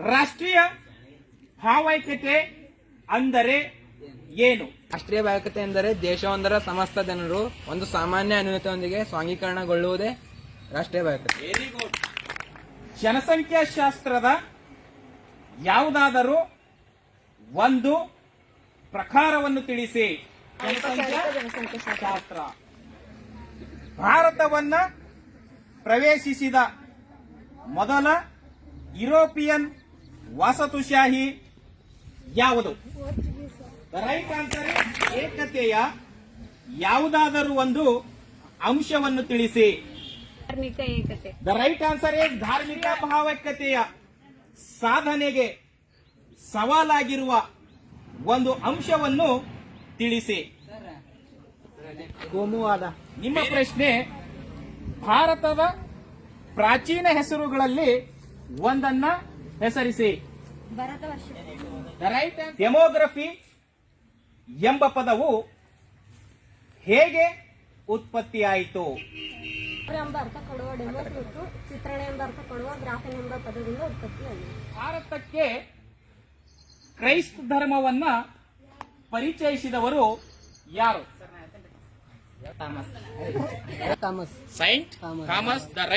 ರಾಷ್ಟ್ರೀಯ ಭಾವೈಕ್ಯತೆ ಅಂದರೆ ಏನು? ರಾಷ್ಟ್ರೀಯ ಭಾವೈಕ್ಯತೆ ಎಂದರೆ ದೇಶವೊಂದರ ಸಮಸ್ತ ಜನರು ಒಂದು ಸಾಮಾನ್ಯ ಅನ್ಯೋನ್ಯತೆಯೊಂದಿಗೆ ಸ್ವಾಂಗೀಕರಣಗೊಳ್ಳುವುದೇ ರಾಷ್ಟ್ರೀಯ ಭಾವೈಕ್ಯತೆ. Very good. ಜನಸಂಖ್ಯಾಶಾಸ್ತ್ರದ ಯಾವುದಾದರೂ ಒಂದು ಪ್ರಕಾರವನ್ನು ತಿಳಿಸಿ. ಜನಸಂಖ್ಯಾಶಾಸ್ತ್ರ. ಭಾರತವನ್ನ ಪ್ರವೇಶಿಸಿದ ಮೊದಲ ಯುರೋಪಿಯನ್ ವಸಾಹತುಶಾಹಿ ಯಾವುದು? ದ ರೈಟ್ ಆನ್ಸರ್ ಏಕತೆಯ ಯಾವುದಾದರೂ ಒಂದು ಅಂಶವನ್ನು ತಿಳಿಸಿ. ಧಾರ್ಮಿಕ ಏಕತೆ. ದ ರೈಟ್ ಆನ್ಸರ್ ಇಸ್ ಧಾರ್ಮಿಕ ಭಾವೈಕ್ಯತೆಯ ಸಾಧನೆಗೆ ಸವಾಲಾಗಿರುವ ಒಂದು ಅಂಶವನ್ನು ತಿಳಿಸಿ. ಕೋಮುವಾದ. ನಿಮ್ಮ ಪ್ರಶ್ನೆ, ಭಾರತದ ಪ್ರಾಚೀನ ಹೆಸರುಗಳಲ್ಲಿ ಒಂದನ್ನ ಹೆಸರಿಸಿ. The right. ಡೆಮೋಗ್ರಫಿ ಎಂಬ ಪದವು ಹೇಗೆ ಉತ್ಪತ್ತಿಯಾಯಿತು? ಎಂಬ ಅರ್ಥ ಕೊಡುವ ಡೆಮೋಸ್ ಮತ್ತು ಚಿತ್ರಣ ಎಂಬ ಅರ್ಥ ಕೊಡುವ ಗ್ರಾಫನ್ ಎಂಬ ಪದದಿಂದ ಉತ್ಪತ್ತಿಯಾಗಿದೆ. ಭಾರತಕ್ಕೆ ಕ್ರೈಸ್ತ ಧರ್ಮವನ್ನ ಪರಿಚಯಿಸಿದವರು ಯಾರು? Thomas. Saint Thomas the right